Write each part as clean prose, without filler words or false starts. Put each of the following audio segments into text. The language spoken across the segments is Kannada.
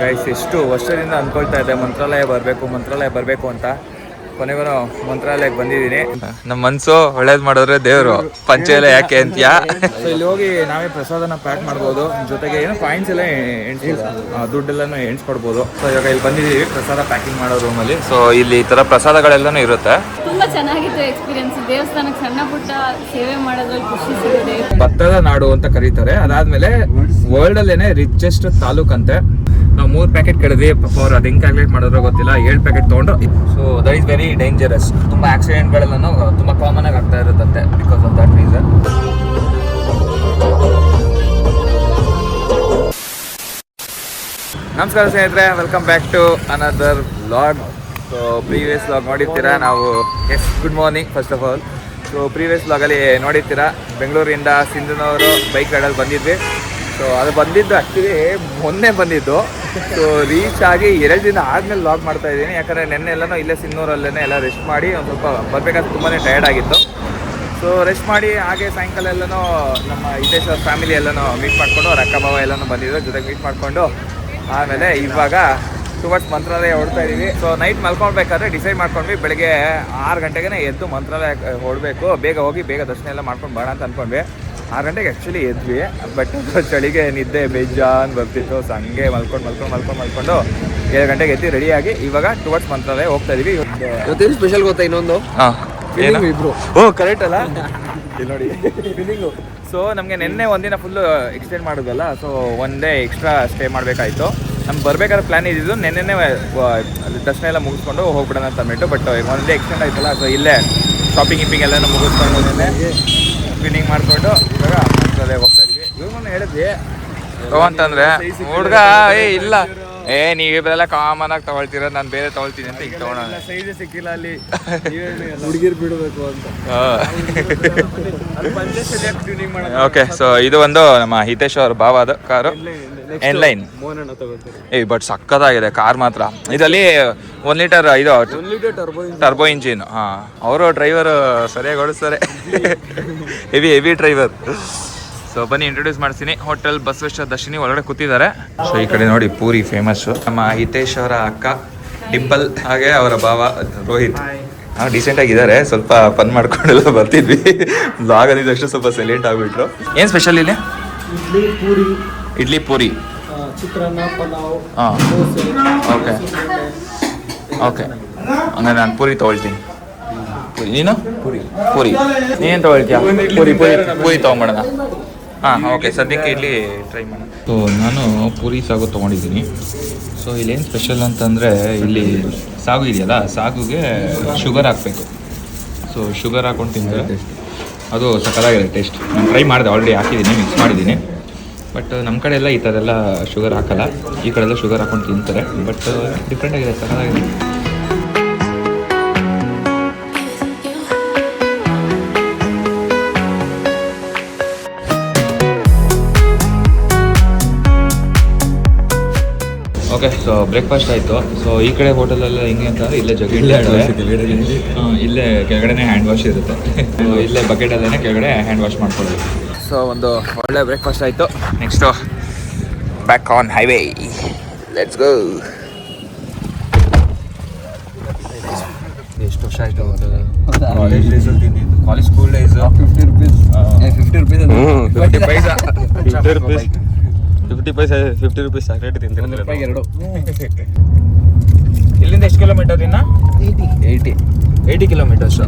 ಗೈಸ್ ಎಷ್ಟು ವರ್ಷದಿಂದ ಅಂದ್ಕೊಳ್ತಾ ಇದ್ದೆ ಮಂತ್ರಾಲಯ ಬರಬೇಕು ಅಂತ. ಕೊನೆಗೂ ಮಂತ್ರಾಲಯಕ್ಕೆ ಬಂದಿದ್ದೀನಿ. ನಮ್ಮ ಮನಸ್ಸು ಒಳ್ಳೇದು ಮಾಡಿದ್ರೆ ದೇವರು ಪಂಚೆಲ್ಲ ಯಾಕೆ ಅಂತೀಯಾ. ಸೊ ಇಲ್ಲಿ ಹೋಗಿ ನಾವೇ ಪ್ರಸಾದನ ಪ್ಯಾಕ್ ಮಾಡ್ಬೋದು, ಜೊತೆಗೆ ಏನೋ ಪಾಯಿಂಟ್ಸ್ ಎಲ್ಲ ದುಡ್ಡೆಲ್ಲನೂ ಎಣಿಸ್ಕೊಡ್ಬೋದು. ಸೊ ಇವಾಗ ಇಲ್ಲಿ ಬಂದಿದ್ದೀವಿ ಪ್ರಸಾದ ಪ್ಯಾಕಿಂಗ್ ಮಾಡೋ ರೂಮಲ್ಲಿ. ಸೊ ಇಲ್ಲಿ ಈ ಥರ ಪ್ರಸಾದಗಳೆಲ್ಲನೂ ಇರುತ್ತೆ. ತುಂಬಾ ಚೆನ್ನಾಗಿತ್ತು ಎಕ್ಸ್ಪೀರಿಯನ್ಸ್. ದೇವಸ್ಥಾನಕ್ಕೆ ಸಣ್ಣ ಪುಟ್ಟ ಸೇವೆ ಮಾಡೋದ್ರಲ್ಲಿ ಖುಷಿ ಸಿಗುತ್ತೆ. ಭತ್ತದ ನಾಡು ಅಂತ ಕರೀತಾರೆ. ಅದಾದ್ಮೇಲೆ ವರ್ಲ್ಡ್ ಅಲ್ಲೇನೆ ರಿಚೆಸ್ಟ್ ತಾಲೂಕ್ ಅಂತೆ. ನಾವು 3 ಪ್ಯಾಕೆಟ್ ಕೇಳಿದ್ವಿ, ಅವ್ರು ಅದು ಹೆಂಗೆ ಕ್ಯಾಲ್ಕುಲೇಟ್ ಮಾಡಿದ್ರು ಗೊತ್ತಿಲ್ಲ. 7 ಪ್ಯಾಕೆಟ್ ತೊಗೊಂಡ್ರು. So that is very dangerous. ತುಂಬ ಆಕ್ಸಿಡೆಂಟ್ಗಳೆಲ್ಲನೂ ತುಂಬ ಕಾಮನ್ ಆಗಿ ಆಗ್ತಾ ಇರುತ್ತಂತೆ ಬಿಕಾಸ್ ಆಫ್ ದಟ್ ರೀಸನ್. ನಮಸ್ಕಾರ ಸ್ನೇಹಿತರೆ, welcome back to another vlog. So previous vlog ನೋಡಿರ್ತೀರಾ ನಾವು. Yes, good morning first of all. So previous ವ್ಲಾಗಲ್ಲಿ ನೋಡಿರ್ತೀರಾ ಬೆಂಗಳೂರಿಂದ ಸಿಂಧನೂರು ಬೈಕ್ ರೈಡಲ್ಲಿ ಬಂದಿದ್ವಿ. ಸೊ ಅದು ಬಂದಿದ್ದು ಆ್ಯಕ್ಚುಲಿ ಮೊನ್ನೆ ಬಂದಿದ್ದು. ಸೊ ರೀಚ್ ಆಗಿ 2 ದಿನ ಆದಮೇಲೆ ವ್ಲಾಗ್ ಮಾಡ್ತಾ ಇದ್ದೀನಿ. ಯಾಕಂದರೆ ನೆನ್ನೆ ಎಲ್ಲನೂ ಇಲ್ಲೇ ಸಿಂಧನೂರಲ್ಲೇ ಎಲ್ಲ ರೆಸ್ಟ್ ಮಾಡಿ ಒಂದು ಸ್ವಲ್ಪ ಬರಬೇಕಾದ್ರೆ ತುಂಬಾ ಟಯರ್ಡ್ ಆಗಿತ್ತು. ಸೊ ರೆಸ್ಟ್ ಮಾಡಿ ಹಾಗೆ ಸಾಯಂಕಾಲ ಎಲ್ಲನೂ ನಮ್ಮ ಹಿತೇಶ್ವರ ಫ್ಯಾಮಿಲಿ ಎಲ್ಲನೂ ಮೀಟ್ ಮಾಡಿಕೊಂಡು, ಅವ್ರ ಅಕ್ಕ ಭಾವ ಎಲ್ಲನೂ ಬಂದಿದ್ರು, ಜೊತೆಗೆ ಮೀಟ್ ಮಾಡಿಕೊಂಡು ಆಮೇಲೆ ಇವಾಗ ಟುವರ್ಡ್ಸ್ ಮಂತ್ರಾಲಯ ಹೊರಡ್ತಾ ಇದ್ದೀವಿ. ಸೊ ನೈಟ್ ಮಲ್ಕೊಳ್ಬೇಕಾದ್ರೆ ಡಿಸೈಡ್ ಮಾಡ್ಕೊಂಡ್ವಿ ಬೆಳಗ್ಗೆ 6 ಗಂಟೆಗೆ ಎದ್ದು ಮಂತ್ರಾಲಯ ಹೊರಡಬೇಕು, ಬೇಗ ಹೋಗಿ ಬೇಗ ದರ್ಶನ ಎಲ್ಲ ಮಾಡ್ಕೊಂಡು ಬೇಡ ಅಂತ ಅಂದ್ಕೊಂಡ್ವಿ. 6 ಗಂಟೆಗೆ ಆ್ಯಕ್ಚುಲಿ ಎದ್ವಿ, ಬಟ್ ಚಳಿಗೆ ನಿದ್ದೆ ಬೇಜಾನ್ ಬರ್ತಿತ್ತು. ಸೊ ಹಂಗೆ ಮಲ್ಕೊಂಡು 7 ಗಂಟೆಗೆ ಎದ್ದು ರೆಡಿಯಾಗಿ ಇವಾಗ ಟುವರ್ಡ್ಸ್ ಮಂತ್ರಾಲಯ ಹೋಗ್ತಾ ಇದೀವಿ. ಇವತ್ತೇನು ಸ್ಪೆಷಲ್ ಗೊತ್ತಾ ಇನ್ನೊಂದು? ಇಬ್ರು ಕರೆಕ್ಟ್ ಅಲ್ಲ ಇಲ್ಲಿ ನೋಡಿ ಫೀಲಿಂಗು. ಸೊ ನಮಗೆ ನಿನ್ನೆ ಒಂದಿನ ಫುಲ್ಲು ಎಕ್ಸ್ಟೆಂಡ್ ಮಾಡೋದಲ್ಲ, so one day extra stay ಮಾಡಬೇಕಾಯಿತು. ನಮ್ಗೆ ಬರಬೇಕಾದ್ರೆ ಪ್ಲ್ಯಾನ್ ಇದ್ದಿದ್ದು ನೆನ್ನೆ ದರ್ಶನ ಎಲ್ಲ ಮುಗಿಸ್ಕೊಂಡು ಹೋಗ್ಬಿಡೋಣ ಅಂತ ಅಂದ್ಬಿಟ್ಟು. ಬಟ್ ಒನ್ ಡೇ ಎಕ್ಸ್ಟೆಂಡ್ ಆಯ್ತಲ್ಲ, ಸೊ ಇಲ್ಲೇ ಶಾಪಿಂಗ್ ಎಲ್ಲನೂ ಮುಗಿಸ್ಕೊಂಡು ನೆನ್ನೆ ಕ್ಲೀನಿಂಗ್ ಮಾಡಿಕೊಂಡು ಇವಾಗ ಮಂತ್ರಾಲಯ ಹೋಗ್ತಾ ಇದ್ವಿ. ಇವಾಗ ಹೇಳಿದ್ವಿ ಅಂತಂದ್ರೆ ಹುಡುಗ ಇಲ್ಲ ನೀವೆಲ್ಲ ಕಾಮನ್ ಆಗಿ ತಗೊಳ್ತೀರ, ನಾನು ಬೇರೆ ತಗೊಳ್ತೀನಿ ಅಂತ ಈಗ ತಗೊಳ್ಳೋಣ. ಸೈಜ್ ಸಿಕ್ಕಿಲ್ಲ ಅಲ್ಲಿ, ಹುಡುಗಿರು ಬಿಡಬೇಕು ಅಂತ. ಓಕೆ, ಸೊ ಇದು ಒಂದು ನಮ್ಮ ಹಿತೇಶ್ವರ ಭಾವದ ಕಾರು ಎನ್ಲೈನ್. ಬಟ್ ಸಕ್ಕತ್ತಾಗಿದೆ ಕಾರ್ ಮಾತ್ರ. ಇದರಲ್ಲಿ 1 ಲೀಟರ್ ಇದು ಟರ್ಬೋ ಇಂಜಿನ್. ಅವರು ಡ್ರೈವರ್ ಸರಿಯಾಗಿ ಓಡಿಸ್ತಾರೆ, ಹೆವಿ ಡ್ರೈವರ್. ಸೊ ಬನ್ನಿ ಇಂಟ್ರೊಡ್ಯೂಸ್ ಮಾಡ್ತೀನಿ. ಹೋಟೆಲ್ ಬಸವೇಶ್ವರ ದರ್ಶಿನಿ ಒಳಗಡೆ ಕೂತಿದ್ದಾರೆ. ಸೊ ಈ ಕಡೆ ನೋಡಿ ಪೂರಿ ಫೇಮಸ್ಸು. ನಮ್ಮ ಹಿತೇಶ್ವರ ಅಕ್ಕ ಡಿಂಪಲ್, ಹಾಗೆ ಅವರ ಭಾವ ರೋಹಿತ್. ಡಿಸೆಂಟ್ ಆಗಿದ್ದಾರೆ, ಸ್ವಲ್ಪ ಫನ್ ಮಾಡ್ಕೊಂಡೆಲ್ಲ ಬರ್ತಿದ್ವಿ. ಬ್ಲಾಗ್ ಅಂದಿದ್ದಷ್ಟು ಸ್ವಲ್ಪ ಸೈಲೆಂಟ್ ಆಗಿಬಿಟ್ರು. ಏನು ಸ್ಪೆಷಲ್ ಇಲ್ಲಿ? ಇಡ್ಲಿ ಪೂರಿ, ಚಿತ್ರಾನ್ನ, ಪಲಾವ್. ಓಕೆ ಹಂಗಾರೆ ನಾನು ಪೂರಿ ತೊಗೊಳ್ತೀನಿ. ನೀನು ಪೂರಿ ನೀನು ತೊಗೊಳ್ತೀಯ? ಪೂರಿ ತೊಗೊಂಬಿಡೋಣ. ಓಕೆ, ಸದ್ಯಕ್ಕೆ ಇಲ್ಲಿ ಟ್ರೈ ಮಾಡೋಣ. ಸೊ ನಾನು ಪೂರಿ ಸಾಗು ತೊಗೊಂಡಿದ್ದೀನಿ. ಸೊ ಇಲ್ಲೇನು ಸ್ಪೆಷಲ್ ಅಂತಂದರೆ ಇಲ್ಲಿ ಸಾಗು ಇದೆಯಲ್ಲ, ಸಾಗುಗೆ ಶುಗರ್ ಹಾಕಬೇಕು. ಸೊ ಶುಗರ್ ಹಾಕ್ಕೊಂಡು ತಿಂದರೆ ಅದು ಸಕ್ಕತ್ತಾಗಿದೆ ಟೇಸ್ಟ್. ನಾನು ಟ್ರೈ ಮಾಡಿದೆ, ಆಲ್ರೆಡಿ ಹಾಕಿದ್ದೀನಿ, ಮಿಕ್ಸ್ ಮಾಡಿದ್ದೀನಿ. ಬಟ್ ನಮ್ಮ ಕಡೆ ಎಲ್ಲ ಈ ಥರ ಎಲ್ಲ ಶುಗರ್ ಹಾಕಲ್ಲ, ಈ ಕಡೆ ಎಲ್ಲ ಶುಗರ್ ಹಾಕೊಂಡು ತಿಂತಾರೆ. ಬಟ್ ಡಿಫ್ರೆಂಟ್ ಆಗಿದೆ, ಸಕ್ಕತ್ತಾಗಿದೆ. ಓಕೆ, ಸೊ ಬ್ರೇಕ್ಫಾಸ್ಟ್ ಆಯಿತು. ಸೊ ಈ ಕಡೆ ಹೋಟೆಲೆಲ್ಲ ಹೆಂಗೆ ಅಂತಂದರೆ ಇಲ್ಲೇ ಇಲ್ಲೇ ಕೆಳಗಡೆ ಹ್ಯಾಂಡ್ ವಾಶ್ ಇರುತ್ತೆ. ಇಲ್ಲೇ ಬಕೆಟಲ್ಲೇ ಕೆಳಗಡೆ ಹ್ಯಾಂಡ್ ವಾಶ್ ಮಾಡ್ಕೊಳ್ಳೋದು. ಸೊ ಒಂದು ಒಳ್ಳೆ ಬ್ರೇಕ್ಫಾಸ್ಟ್ ಆಯಿತು. Next back on highway, let's go. ಎಷ್ಟು ವರ್ಷ ಆಯಿತು ಕಾಲೇಜ್ ಡೇಸಲ್ಲಿ ತಿಂದಿದ್ದು. College school days 50 rupees 50 rupees chocolate ತಿಂತಿರೋದು. ಇಲ್ಲಿಂದ ಎಷ್ಟು ಕಿಲೋಮೀಟರ್? ಇನ್ನ 80 ಕಿಲೋಮೀಟರ್ಸ್.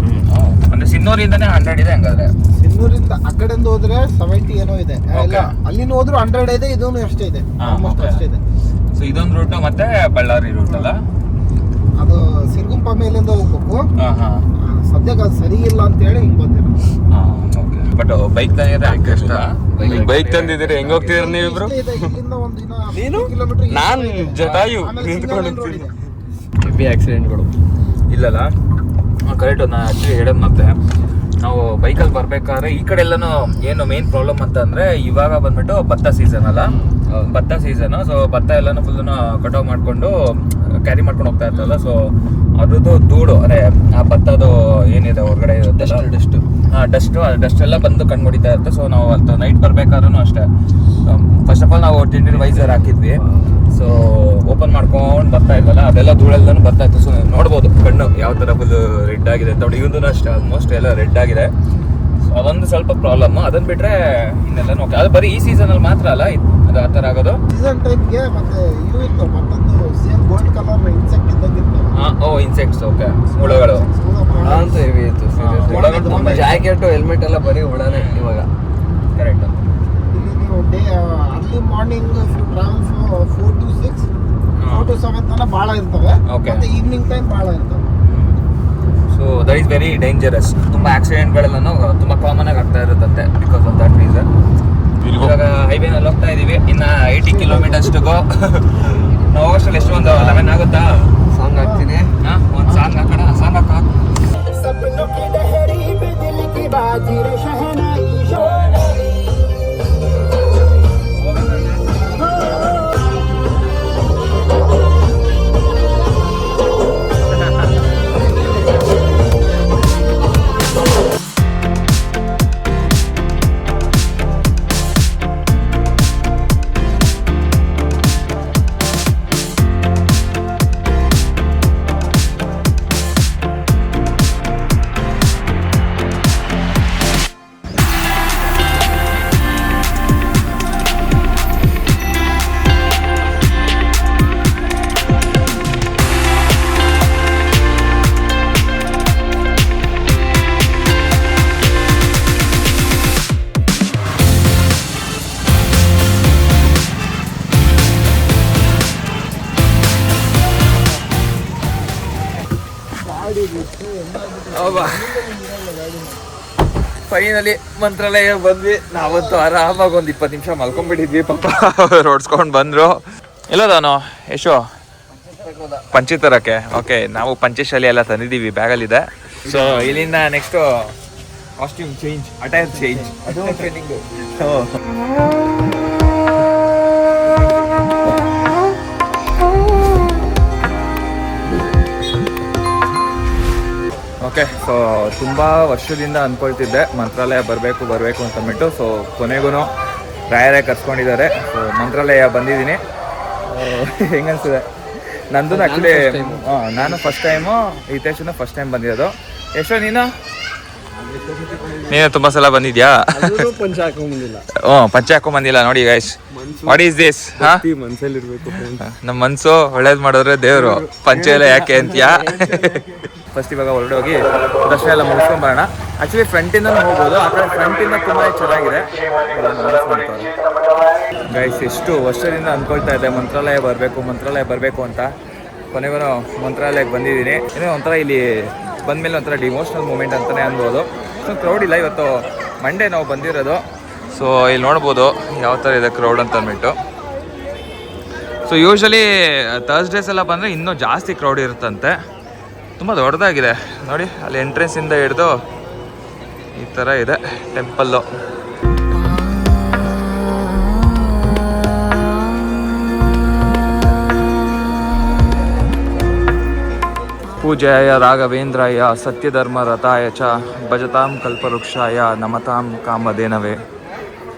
ಅಂದ್ರೆ ಸಿನ್ನೂರಿಂದನೇ 100 ಇದೆ. ಹಂಗಾದ್ರೆ ಸಿನ್ನೂರಿಂದ ಆ ಕಡೆಯಿಂದ ಹೋದ್ರೆ 70 ಏನೋ ಇದೆ, ಅಲ್ಲಿಂದ ಹೋದ್ರು 100 ಇದೆ. ಇದೊಂದು ಅಷ್ಟೇ ಇದೆ, ಅಷ್ಟೇ ಇದೆ. ಸೊ ಇದೊಂದು ರೂಟ್ ಮತ್ತೆ ಬಳ್ಳಾರಿ ರೂಟ್ ಅಲ್ಲ, ಅದು ಸಿರ್ಗುಂಪ ಮೇಲಿಂದ ಹೋಗ್ಬೇಕು. ಸದ್ಯಕ್ಕೆ ಅದು ಸರಿ ಇಲ್ಲ ಅಂತ ಹೇಳಿ ಹಿಂಗ್ ಬಂದಿರೋ. ಬಟ್ ಬೈಕ್ ಬೈಕ್ ತಂದಿದ್ದೀರಿ, ಹೆಂಗ್ ಹೋಗ್ತಿದ್ರಿ ನೀವಿಬ್ರು? ನೀನು ನಾನ್ ಜಟಾಯು ನಿಂತ್ಕೊಂಡಿರ್ತೀನಿ. ಹೆವಿ ಆಕ್ಸಿಡೆಂಟ್ಗಳು ಇಲ್ಲಲ್ಲ, ಕರೆಕ್ಟ್. ನಾನು ಆ್ಯಕ್ಚುಲಿ ಹೇಳೋದು ಮತ್ತೆ ನಾವು ಬೈಕಲ್ಲಿ ಬರ್ಬೇಕಾದ್ರೆ ಈ ಕಡೆ ಎಲ್ಲನೂ ಏನು ಮೇನ್ ಪ್ರಾಬ್ಲಮ್ ಅಂತ ಅಂದರೆ ಇವಾಗ ಬಂದ್ಬಿಟ್ಟು ಭತ್ತ ಸೀಸನ್ ಅಲ್ಲ, ಭತ್ತ ಸೀಸನು. ಸೊ ಭತ್ತ ಎಲ್ಲನೂ ಫುಲ್ಲನ್ನು ಕಟಾವ್ ಮಾಡಿಕೊಂಡು ಕ್ಯಾರಿ ಮಾಡ್ಕೊಂಡು ಹೋಗ್ತಾ ಇರ್ತಲ್ಲ. ಸೊ ಅದ್ರದ್ದು ಧೂಳು, ಅದೇ ಆ ಭತ್ತದು ಏನಿದೆ ಹೊರಗಡೆ ಇರುತ್ತೆ ಡಸ್ಟ್ ಎಲ್ಲ ಬಂದು ಕಣ್ಣು ಹೊಡಿತಾ ಇರುತ್ತೆ. ಸೊ ನಾವು ಅಲ್ಲಿ ನೈಟ್ ಬರ್ಬೇಕಾದ್ರೂ ಅಷ್ಟೇ, ಫಸ್ಟ್ ಆಫ್ ಆಲ್ ನಾವು ಟಿಂಟೆಡ್ ವೈಸರ್ ಹಾಕಿದ್ವಿ. ಸೊ ಇರುತ್ತಲ್ಲ ಅದೆಲ್ಲ ಧೂಳೆಲ್ಲನೂ ಬರ್ತಾ ಇತ್ತು. ಸೊ ನೋಡ್ಬೋದು ಕಣ್ಣು ಯಾವ ಥರ ಫುಲ್ ರೆಡ್ ಆಗಿದೆ ಅಂತ. ನೋಡಿ ಇವನು ಅಷ್ಟೇ ಆಲ್ಮೋಸ್ಟ್ ಎಲ್ಲ ರೆಡ್ ಆಗಿದೆ. ಸೊ ಅದೊಂದು ಸ್ವಲ್ಪ ಪ್ರಾಬ್ಲಮ್. ಅದನ್ನ ಬಿಟ್ರೆ ಇನ್ನೆಲ್ಲ ಓಕೆ. ಅದು ಬರೀ ಈ ಸೀಸನಲ್ಲಿ ಮಾತ್ರ ಅಲ್ಲ ಅದು ಆ ಥರ ಆಗೋದು. ಸೀಸನ್ ಟೈಮ್ಗೆ ಮತ್ತೆ ಇವು ಇರ್ತವೆ ಮತ್ತೊಂದು ಸೇಮ್ ಗೋಲ್ಡ್ ಕಲರ್ ಇನ್ಸೆಕ್ಟ್ ಇದ್ದಂಗೆ ಇರ್ತವೆ. ಓ ಇನ್ಸೆಕ್ಟ್ಸ್. ಓಕೆ, ಹುಳಗಳು ಅಂತ ಹೆವಿ ಇತ್ತು. ಜಾಕೆಟ್ ಹೆಲ್ಮೆಟ್ ಎಲ್ಲ ಬರೀ ಹುಳನೇ ಇವಾಗ. ಕರೆಕ್ಟ್. ಇಲ್ಲಿ ನೀವು day early morning travel 4 to 6 4 to 7 ತನಕ ಭಾಳ ಇರ್ತವೆ. Okay. ಮತ್ತೆ ಈವ್ನಿಂಗ್ ಟೈಮ್ ಭಾಳ ಇರ್ತವೆ. So that is very dangerous. ತುಂಬ ಆಕ್ಸಿಡೆಂಟ್ಗಳೆಲ್ಲನೂ ತುಂಬ ಕಾಮನ್ ಆಗಿ ಆಗ್ತಾ ಇರುತ್ತಂತೆ ಬಿಕಾಸ್ ಆಫ್ ದಟ್ ರೀಸನ್. ಇವಾಗ ಹೈವೇನಲ್ಲಿ ಹೋಗ್ತಾ ಇದೀವಿ. ಇನ್ನು 80 kilometers ಟು ಗೋ. ನಾವು ಹೋಗೋಷ್ಟರಲ್ಲಿ ಎಷ್ಟು ಒಂದು 11 ಆಗುತ್ತಾ? ಸಾಂಗ್ ಹಾಕ್ತೀನಿ. ಒಂದು ಸಾಂಗ್ ಹಾಕೋಣ. ಸಾಂಗ್ ಹಾಕ. ಫೈನಲಿ ಮಂತ್ರಾಲಯ ಬಂದ್ವಿ. ನಾವಂತೂ ಆರಾಮಾಗಿ ಒಂದು 20 ನಿಮಿಷ ಮಲ್ಕೊಂಡ್ಬಿಟ್ಟಿದ್ವಿ. ಪಾಪ ಹೊಡ್ಸ್ಕೊಂಡು ಬಂದ್ರು. ಎಲ್ಲದಾನು ಯಶೋ ಪಂಚಿತರಕ್ಕೆ. ಓಕೆ, ನಾವು ಪಂಚಶಾಲಿ ಎಲ್ಲ ತಂದಿದ್ದೀವಿ, ಬ್ಯಾಗಲ್ಲಿದೆ. ಸೊ ಇಲ್ಲಿಂದ next costume change, attire change. ಅದು ಟ್ರೈನಿಂಗು. ಓಕೆ, ಸೊ ತುಂಬ ವರ್ಷದಿಂದ ಅಂದ್ಕೊಳ್ತಿದ್ದೆ ಮಂತ್ರಾಲಯ ಬರಬೇಕು ಅಂತಂದ್ಬಿಟ್ಟು. ಸೊ ಕೊನೆಗೂ ರಾಯರೇ ಕರ್ಸ್ಕೊಂಡಿದ್ದಾರೆ. ಸೊ ಮಂತ್ರಾಲಯ ಬಂದಿದ್ದೀನಿ. ಹೆಂಗನ್ಸಿದೆ? ನಂದು ಆ್ಯಕ್ಚುಲಿ ನಾನು ಫಸ್ಟ್ ಟೈಮು, ಹಿತೇಶನು ಫಸ್ಟ್ ಟೈಮ್ ಬಂದಿರೋದು. ಎಷ್ಟೋ ನೀನು ತುಂಬ ಸಲ ಬಂದಿದ್ಯಾ? ಪಂಚ ಹಾಕೊಂಬಂದಿಲ್ಲ. ಪಂಚೆ ಹಾಕೊಂಬಂದಿಲ್ಲ. ನೋಡಿ ಗೈಸ್, ವಾಟ್ ಈಸ್ ದಿಸ್? ಮನ್ಸಲ್ಲಿರ್ಬೇಕು. ನಮ್ಮ ಮನಸ್ಸು ಒಳ್ಳೇದು ಮಾಡಿದ್ರೆ ದೇವರು, ಪಂಚೆ ಎಲ್ಲ ಯಾಕೆ ಅಂತೀಯಾ? ಫಸ್ಟ್ ಇವಾಗ ಹೊರಡೆ ಹೋಗಿ ದರ್ಶನ ಎಲ್ಲ ಮುಗಿಸ್ಕೊಂಡ್ ಬರೋಣ. ಆಕ್ಚುಲಿ ಫ್ರಂಟಿಂದ ಹೋಗ್ಬೋದು. ಆ ಕಡೆ ಫ್ರಂಟಿಂದ ತುಂಬ ಚೆನ್ನಾಗಿದೆ ಗೈಸ್. ಎಷ್ಟು ವರ್ಷದಿಂದ ಅಂದ್ಕೊಳ್ತಾ ಇದ್ದೆ ಮಂತ್ರಾಲಯ ಬರಬೇಕು ಅಂತ. ಕೊನೆಗೂ ಮಂತ್ರಾಲಯಕ್ಕೆ ಬಂದಿದ್ದೀನಿ. ಏನೋ ಒಂಥರ ಇಲ್ಲಿ ಬಂದಮೇಲೆ ಒಂಥರ ಡಿಮೋಷ್ನಲ್ ಮೂಮೆಂಟ್ ಅಂತಲೇ ಅನ್ಬೋದು. ಸೊ ಕ್ರೌಡ್ ಇಲ್ಲ ಇವತ್ತು, ಮಂಡೇ ನಾವು ಬಂದಿರೋದು. ಸೊ ಇಲ್ಲಿ ನೋಡ್ಬೋದು ಯಾವ ಥರ ಇದೆ ಕ್ರೌಡ್ ಅಂತ ಅಂದ್ಬಿಟ್ಟು. ಸೊ ಯೂಶ್ವಲಿ ಥರ್ಸ್ಡೇಸ್ ಎಲ್ಲ ಬಂದರೆ ಇನ್ನೂ ಜಾಸ್ತಿ ಕ್ರೌಡ್ ಇರುತ್ತಂತೆ. ತುಂಬ ದೊಡ್ಡದಾಗಿದೆ ನೋಡಿ. ಅಲ್ಲಿ ಎಂಟ್ರೆನ್ಸಿಂದ ಹಿಡಿದು ಈ ಥರ ಇದೆ ಟೆಂಪಲ್ಲು. ಪೂಜಾಯ ರಾಘವೇಂದ್ರಾಯ ಸತ್ಯಧರ್ಮ ರಥಾಯ ಚ ಭಜತಾಂ ಕಲ್ಪವೃಕ್ಷಾಯ ನಮತಾಂ ಕಾಮಧೇನವೇ.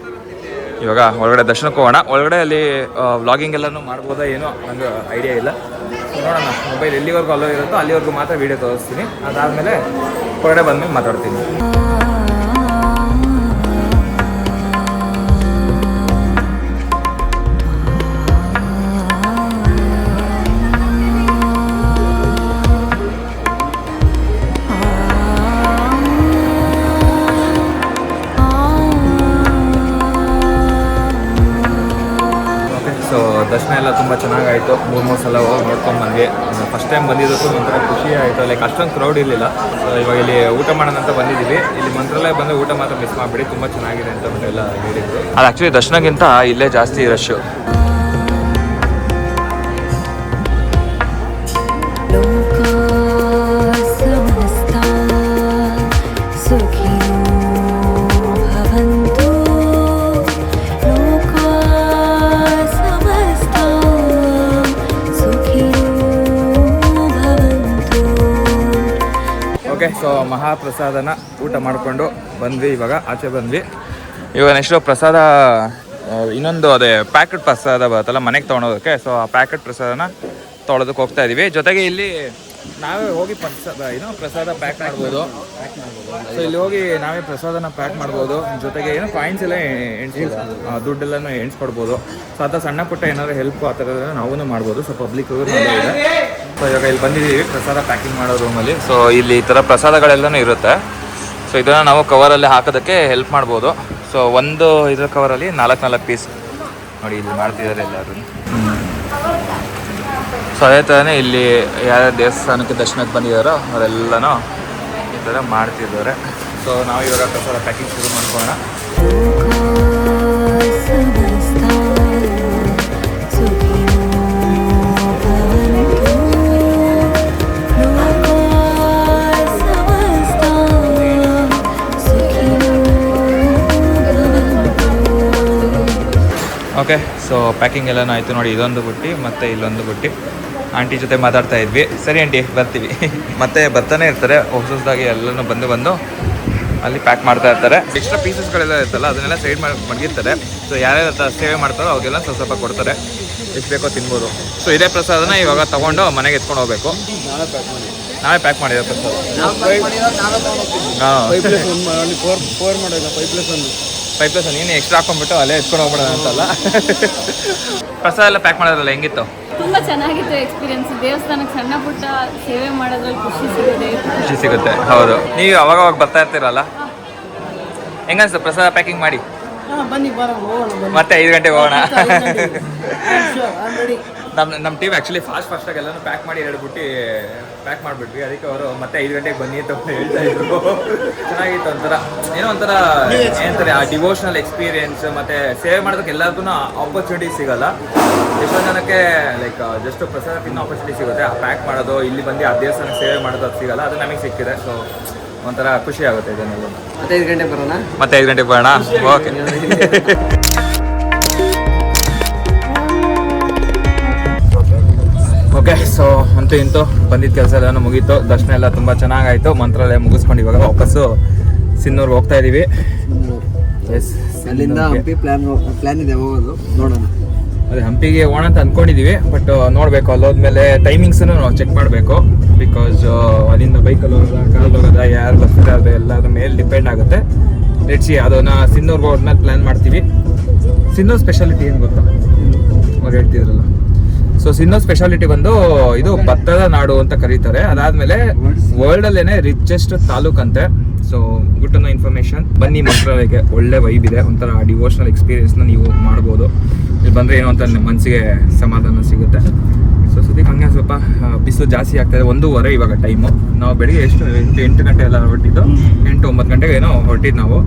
ಇವಾಗ ಒಳಗಡೆ ದರ್ಶನಕ್ಕೆ ಹೋಗೋಣ. ಒಳಗಡೆ ಅಲ್ಲಿ ವ್ಲಾಗಿಂಗ್ ಎಲ್ಲನೂ ಮಾಡ್ಬೋದಾ ಏನೋ ನನಗೆ ಐಡಿಯಾ ಇಲ್ಲ. ನೋಡೋಣ, ಮೊಬೈಲ್ ಎಲ್ಲಿವರೆಗೂ ಅಲ್ಲೋ ಇರುತ್ತೋ ಅಲ್ಲಿವರೆಗೂ ಮಾತ್ರ ವೀಡಿಯೋ ತೋರಿಸ್ತೀನಿ. ಅದಾದಮೇಲೆ ಹೊರಗಡೆ ಬಂದ್ಮೇಲೆ ಮಾತಾಡ್ತೀನಿ. ಸೊ ದರ್ಶನ ಎಲ್ಲ ತುಂಬ ಚೆನ್ನಾಗಾಯಿತು. 3 ಸಲ ಹೋಗಿ ನೋಡ್ಕೊಂಡು ಬಂದ್ವಿ. ಫಸ್ಟ್ ಟೈಮ್ ಬಂದಿದ್ದಕ್ಕೂ ಒಂಥರ ಖುಷಿ ಆಯಿತು. ಲೈಕ್ ಅಷ್ಟೊಂದು ಕ್ರೌಡ್ ಇರಲಿಲ್ಲ. ಸೊ ಇವಾಗ ಇಲ್ಲಿ ಊಟ ಮಾಡೋಣ ಅಂತ ಬಂದಿದ್ದೀವಿ. ಇಲ್ಲಿ ಮಂತ್ರಾಲಯ ಬಂದರೆ ಊಟ ಮಾತ್ರ ಮಿಸ್ ಮಾಡಿಬಿಡಿ, ತುಂಬ ಚೆನ್ನಾಗಿದೆ ಅಂತ ಎಲ್ಲ ಹೇಳಿದ್ರು. ಅದು ಆ್ಯಕ್ಚುಲಿ ದರ್ಶನಕ್ಕಿಂತ ಇಲ್ಲೇ ಜಾಸ್ತಿ ರಶ್ಶು. ಓಕೆ, ಸೊ ಮಹಾಪ್ರಸಾದನ ಊಟ ಮಾಡಿಕೊಂಡು ಬಂದ್ವಿ. ಇವಾಗ ಆಚೆ ಬಂದ್ವಿ. ಇವಾಗ ನೆಕ್ಸ್ಟು ಪ್ರಸಾದ, ಇನ್ನೊಂದು ಅದೇ ಪ್ಯಾಕೆಟ್ ಪ್ರಸಾದ ಬರುತ್ತಲ್ಲ ಮನೆಗೆ ತೊಗೊಳೋದಕ್ಕೆ. ಸೊ ಆ ಪ್ಯಾಕೆಟ್ ಪ್ರಸಾದನ ತೊಗೊಳೋದಕ್ಕೆ ಹೋಗ್ತಾ ಇದೀವಿ. ಜೊತೆಗೆ ಇಲ್ಲಿ ನಾವೇ ಹೋಗಿ ಪ್ರಸಾದ ಪ್ಯಾಕ್ ಮಾಡ್ಬೋದು. ಸೊ ಇಲ್ಲಿ ಹೋಗಿ ನಾವೇ ಪ್ರಸಾದನ ಪ್ಯಾಕ್ ಮಾಡ್ಬೋದು. ಜೊತೆಗೆ ಏನೋ ಕಾಯಿನ್ಸ್ ಎಲ್ಲ ಎಣಿಸ್ಬೋದು, ದುಡ್ಡೆಲ್ಲನೂ ಎಣಿಸ್ಕೊಡ್ಬೋದು. ಸೊ ಅಂತ ಸಣ್ಣ ಪುಟ್ಟ ಏನಾದ್ರು ಹೆಲ್ಪ್ ಆ ಥರ ನಾವು ಮಾಡ್ಬೋದು. ಸೊ ಪಬ್ಲಿಕ್ ಇದೆ. ಸೊ ಇವಾಗ ಇಲ್ಲಿ ಬಂದಿದ್ದೀವಿ ಪ್ರಸಾದ ಪ್ಯಾಕಿಂಗ್ ಮಾಡೋ ರೂಮಲ್ಲಿ. ಸೊ ಇಲ್ಲಿ ಈ ಥರ ಪ್ರಸಾದಗಳೆಲ್ಲನೂ ಇರುತ್ತೆ. ಸೊ ಇದನ್ನು ನಾವು ಕವರಲ್ಲಿ ಹಾಕೋದಕ್ಕೆ ಹೆಲ್ಪ್ ಮಾಡ್ಬೋದು. ಸೊ ಒಂದು ಇದ್ರ ಕವರಲ್ಲಿ 4 ಪೀಸ್ ನೋಡಿ ಇಲ್ಲಿ ಮಾಡ್ತಿದ್ದಾರೆ ಎಲ್ಲರೂ. ಸೊ ಅದೇ ಥರನೇ ಇಲ್ಲಿ ಯಾರ್ಯಾರು ದೇವಸ್ಥಾನಕ್ಕೆ ದರ್ಶನಕ್ಕೆ ಬಂದಿದ್ದಾರೋ ಅವರೆಲ್ಲನೂ ಈ ಥರ ಮಾಡ್ತಿದ್ದಾರೆ. ಸೊ ನಾವು ಇವಾಗ ಪ್ರಸಾದ ಪ್ಯಾಕಿಂಗ್ ಶುರು ಮಾಡ್ಕೊಳ್ಳೋಣ. ಓಕೆ, ಸೊ ಪ್ಯಾಕಿಂಗ್ ಎಲ್ಲನೂ ಆಯಿತು ನೋಡಿ. ಇದೊಂದು ಬುಟ್ಟಿ ಮತ್ತು ಇಲ್ಲೊಂದು ಬುಟ್ಟಿ. ಆಂಟಿ ಜೊತೆ ಮಾತಾಡ್ತಾ ಇದ್ವಿ. ಸರಿ ಆಂಟಿ ಬರ್ತೀವಿ. ಮತ್ತೆ ಬರ್ತಾನೆ ಇರ್ತಾರೆ ಹೊಸದಾಗಿ ಎಲ್ಲನೂ ಬಂದು ಅಲ್ಲಿ ಪ್ಯಾಕ್ ಮಾಡ್ತಾ ಇರ್ತಾರೆ. ಎಕ್ಸ್ಟ್ರಾ ಪೀಸಸ್ಗಳೆಲ್ಲ ಇರ್ತಲ್ಲ ಅದನ್ನೆಲ್ಲ ಸೈಡ್ ಮಡಗಿರ್ತಾರೆ. ಸೊ ಯಾರ್ಯಾರು ಸೇವೆ ಮಾಡ್ತಾರೋ ಅವ್ರಿಗೆಲ್ಲ ಸ್ವಲ್ಪ ಕೊಡ್ತಾರೆ. ಎಷ್ಟು ಬೇಕೋ ತಿನ್ಬೋದು. ಸೊ ಇದೇ ಪ್ರಸಾದನ ಇವಾಗ ತೊಗೊಂಡು ಮನೆಗೆ ಎತ್ಕೊಂಡು ಹೋಗ್ಬೇಕು. ನಾವೇ ಪ್ಯಾಕ್ ಮಾಡಿರೋ ಪ್ರಸಾದ. ಹಾಂ, 5+1 ನೀನು ಎಕ್ಸ್ಟ್ರಾ ಹಾಕೊಂಡ್ಬಿಟ್ಟು ಅಲ್ಲೇ ಎತ್ಕೊಂಡು ಹೋಗ್ಬಿಡೋಣ ಅಂತಲ್ಲ. ಪ್ರಸಾದ ಎಲ್ಲ ಪ್ಯಾಕ್ ಮಾಡೋದ್ರಲ್ಲ ಹೆಂಗಿತ್ತು? ತುಂಬ ಚೆನ್ನಾಗಿತ್ತು ಎಕ್ಸ್ಪೀರಿಯನ್ಸ್. ದೇವಸ್ಥಾನಕ್ಕೆ ಸಣ್ಣ ಪುಟ್ಟ ಸೇವೆ ಮಾಡೋದ್ರಲ್ಲಿ ಖುಷಿ ಸಿಗುತ್ತೆ. ಹೌದು, ನೀವು ಅವಾಗ ಬರ್ತಾ ಇರ್ತೀರಲ್ಲ, ಹೆಂಗನ್ಸ್ತು ಪ್ರಸಾದ ಪ್ಯಾಕಿಂಗ್ ಮಾಡಿ? ಬನ್ನಿ ಮತ್ತೆ 5 ಗಂಟೆಗೆ ಹೋಗೋಣ. ನಮ್ಮ ಟೀಮ್ ಆ್ಯಕ್ಚುಲಿ ಫಾಸ್ಟಾಗಿ ಎಲ್ಲನೂ ಪ್ಯಾಕ್ ಮಾಡಿ 2 ಬುಟ್ಟಿ ಪ್ಯಾಕ್ ಮಾಡಿಬಿಟ್ವಿ. ಅದಕ್ಕೆ ಅವರು ಮತ್ತೆ 5 ಗಂಟೆಗೆ ಬನ್ನಿ ಅಂತ ಹೇಳ್ತಾ ಇದ್ರು. ಚೆನ್ನಾಗಿತ್ತು. ಒಂಥರ ಏನಂತಾರೆ ಆ ಡಿವೋಷನಲ್ ಎಕ್ಸ್ಪೀರಿಯನ್ಸ್. ಮತ್ತು ಸೇವೆ ಮಾಡೋದಕ್ಕೆ ಎಲ್ಲರಿಗೂ ಆಪರ್ಚುನಿಟಿ ಸಿಗೋಲ್ಲ. ಎಷ್ಟೊಂದು ಜನಕ್ಕೆ ಲೈಕ್ ಜಸ್ಟ್ ಪ್ರಸಾದ ತಿನ್ನೋ ಆಪರ್ಚುನಿಟಿ ಸಿಗುತ್ತೆ. ಆ ಪ್ಯಾಕ್ ಮಾಡೋದು, ಇಲ್ಲಿ ಬಂದು ಆ ದೇವಸ್ಥಾನಕ್ಕೆ ಸೇವೆ ಮಾಡೋದು ಅದು ಸಿಗೋಲ್ಲ. ಅದು ನಮಗೆ ಸಿಕ್ಕಿದೆ. ಸೊ ಒಂಥರ ಖುಷಿ ಆಗುತ್ತೆ ಇದನ್ನೆಲ್ಲ. ಮತ್ತೆ 5 ಗಂಟೆಗೆ ಬರೋಣ. ಮತ್ತೆ 5 ಗಂಟೆಗೆ ಬರೋಣ. ಓಕೆ. ಓಕೆ, ಸೊ ಅಂತೂ ಇಂತೂ ಬಂದಿದ್ದ ಕೆಲಸ ಎಲ್ಲ ಮುಗೀತು. ದರ್ಶನ ಎಲ್ಲ ತುಂಬ ಚೆನ್ನಾಗಾಯಿತು. ಮಂತ್ರಾಲಯ ಮುಗಿಸ್ಕೊಂಡು ಇವಾಗ ವಾಪಸ್ಸು ಸಿನ್ನೂರ್ಗೆ ಹೋಗ್ತಾ ಇದ್ದೀವಿ. ಎಸ್, ಅಲ್ಲಿಂದ ಹಂಪಿ ಪ್ಲ್ಯಾನ್ ಇದೆ ಹೋಗೋದು, ನೋಡೋಣ. ಅದೇ ಹಂಪಿಗೆ ಹೋಗೋಣ ಅಂತ ಅಂದ್ಕೊಂಡಿದ್ದೀವಿ. ಬಟ್ ನೋಡಬೇಕು, ಅಲ್ಲಿ ಹೋದ್ಮೇಲೆ ಟೈಮಿಂಗ್ಸನ್ನು ನಾವು ಚೆಕ್ ಮಾಡಬೇಕು. ಬಿಕಾಸ್ ಅಲ್ಲಿಂದ ಬೈಕಲ್ಲಿ ಹೋಗೋದ, ಕಾರಲ್ಲಿ ಹೋಗೋದ, ಯಾರು ಬರ್ತಿದ್ದಾರೆ ಎಲ್ಲದ್ರ ಮೇಲೆ ಡಿಪೆಂಡ್ ಆಗುತ್ತೆ. ಲೆಟ್ಸಿ ಅದನ್ನು ಸಿನ್ನೂರ್ಗೆ ಹೋದ್ಮೇಲೆ ಪ್ಲ್ಯಾನ್ ಮಾಡ್ತೀವಿ. ಸಿನ್ನೂರ್ ಸ್ಪೆಷಾಲಿಟಿ ಏನು ಗೊತ್ತಾ ಅವ್ರು ಹೇಳ್ತಿದ್ರಲ್ಲ? ಸೊ ಸಿನ್ನೂರ್ ಸ್ಪೆಷಾಲಿಟಿ ಬಂದು ಇದು ಭತ್ತದ ನಾಡು ಅಂತ ಕರೀತಾರೆ. ಅದಾದ್ಮೇಲೆ ವರ್ಲ್ಡ್ ಅಲ್ಲೇನೆ ರಿಚೆಸ್ಟ್ ತಾಲೂಕ್ ಅಂತೆ. So good to know information. ಬನ್ನಿ ಮಂತ್ರಾಲಯಕ್ಕೆ, ಒಳ್ಳೆ ವೈಬ್ ಇದೆ. ಒಂಥರ ಡಿವೋಷನಲ್ ಎಕ್ಸ್ಪೀರಿಯನ್ಸ್ನ ನೀವು ಮಾಡ್ಬೋದು. ಇಲ್ಲಿ ಬಂದರೆ ಏನೋ ಅಂತ ಮನಸ್ಸಿಗೆ ಸಮಾಧಾನ ಸಿಗುತ್ತೆ. ಸೊ ಸದ್ಯಕ್ಕೆ ಹಂಗೆ ಸ್ವಲ್ಪ ಬಿಸಿಲು ಜಾಸ್ತಿ ಆಗ್ತಾಯಿದೆ. 1:30 ಇವಾಗ ಟೈಮು. ನಾವು ಬೆಳಿಗ್ಗೆ ಎಷ್ಟು 8 ಗಂಟೆ ಎಲ್ಲ ಹೊರಟಿದ್ದು, 8-9 ಗಂಟೆಗೆ ಏನೋ ಹೊರಟಿದ್ದು ನಾವು.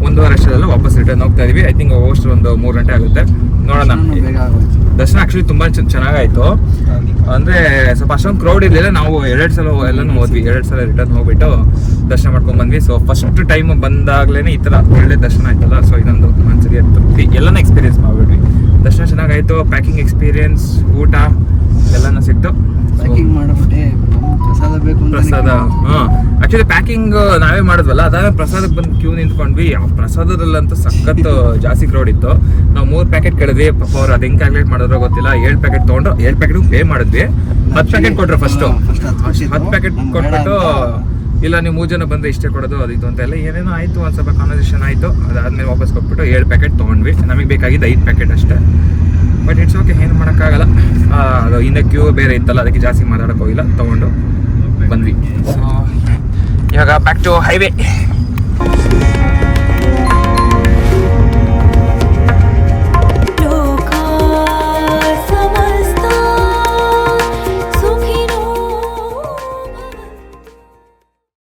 1:30 ಅಷ್ಟೆಲ್ಲ ವಾಪಸ್ ರಿಟರ್ನ್ ಹೋಗ್ತಾ ಇದೀವಿ. ಐ ಥಿಂಕ್ ಹೋಗೋಷ್ಟು ಒಂದು 3 ಗಂಟೆ ಆಗುತ್ತೆ. ನೋಡೋಣ. ದರ್ಶನ ಆ್ಯಕ್ಚುಲಿ ತುಂಬ ಚೆನ್ನಾಗಾಯಿತು. ಅಂದರೆ ಸ್ವಲ್ಪ ಅಷ್ಟೊಂದು ಕ್ರೌಡ್ ಇರಲಿಲ್ಲ. ನಾವು 2 ಸಲ ಎಲ್ಲನೂ ಹೋದ್ವಿ. 2 ಸಲ ರಿಟರ್ನ್ ಹೋಗ್ಬಿಟ್ಟು ದರ್ಶನ ಮಾಡ್ಕೊಂಡು ಬಂದ್ವಿ. ಸೊ ಫಸ್ಟ್ ಟೈಮ್ ಬಂದಾಗಲೇ ಈ ಥರ ಒಳ್ಳೆ ದರ್ಶನ ಆಯ್ತಲ್ಲ. ಸೊ ಇದೊಂದು ಮನಸ್ಸಿಗೆ ತೃಪ್ತಿ. ಎಲ್ಲನೂ ಎಕ್ಸ್ಪೀರಿಯನ್ಸ್ ಮಾಡಿಬಿಟ್ವಿ. ದರ್ಶನ ಚೆನ್ನಾಗಾಯಿತು. ಪ್ಯಾಕಿಂಗ್ ಎಕ್ಸ್ಪೀರಿಯನ್ಸ್, ಊಟ ಎಲ್ಲನೂ ಸಿಕ್ತು. ಪ್ಯಾಕಿಂಗ್ ಮಾಡ್ಬಿಟ್ಟೆ ಪ್ರಸಾದ ಬೇಕು. ಪ್ರಸಾದ ಆಕ್ಚುಲಿ ಪ್ಯಾಕಿಂಗ್ ನಾವೇ ಮಾಡಿದ್ವಲ್ಲ, ಅದಾದ್ಮೇಲೆ ಪ್ರಸಾದಕ್ಕೆ ಬಂದು ಕ್ಯೂ ನಿಂತ್ಕೊಂಡ್ವಿ. ಆ ಪ್ರಸಾದದಲ್ಲಂತೂ ಸಖತ್ ಜಾಸ್ತಿ ಕ್ರೌಡ್ ಇತ್ತು. ನಾವು 3 ಪ್ಯಾಕೆಟ್ ಕೇಳಿದ್ವಿ. ಪಾಪ ಅವ್ರು ಅದು ಹೆಂಗೆ ಕ್ಯಾಲ್ಕುಲೇಟ್ ಮಾಡಿದ್ರೋ ಗೊತ್ತಿಲ್ಲ. 7 ಪ್ಯಾಕೆಟ್ ತೊಗೊಂಡು 7 ಪ್ಯಾಕೆಟ್ ಪೇ ಮಾಡಿದ್ವಿ. 10 ಪ್ಯಾಕೆಟ್ ಕೊಟ್ರು ಫಸ್ಟ್. 10 ಪ್ಯಾಕೆಟ್ ಕೊಟ್ಬಿಟ್ಟು ಇಲ್ಲ ನೀವು 3 ಜನ ಬಂದರೆ ಇಷ್ಟೇ ಕೊಡೋದು ಅದು ಇದು ಅಂತ ಎಲ್ಲ ಏನೇನೋ ಆಯಿತು. ಒಂದು ಸ್ವಲ್ಪ ಕಾನ್ವರ್ಸೇಷನ್ ಆಯಿತು. ಅದಾದ್ಮೇಲೆ ವಾಪಸ್ ಕೊಟ್ಬಿಟ್ಟು 7 ಪ್ಯಾಕೆಟ್ ತೊಗೊಂಡ್ವಿ. ನಮಗೆ ಬೇಕಾಗಿದ್ದು 5 ಪ್ಯಾಕೆಟ್ ಅಷ್ಟೇ. ಬಟ್ ಇಟ್ಸ್ ಓಕೆ, ಏನು ಮಾಡೋಕ್ಕಾಗಲ್ಲ. ಅದು ಹಿಂದೆ ಕ್ಯೂ ಬೇರೆ ಇತ್ತಲ್ಲ, ಅದಕ್ಕೆ ಜಾಸ್ತಿ ಮಾತಾಡೋಕೆ ಹೋಗಿಲ್ಲ, ತೊಗೊಂಡು ಬಂದ್ವಿ. ಸೊ ಇವಾಗ ಬ್ಯಾಕ್ ಟು ಹೈವೇ.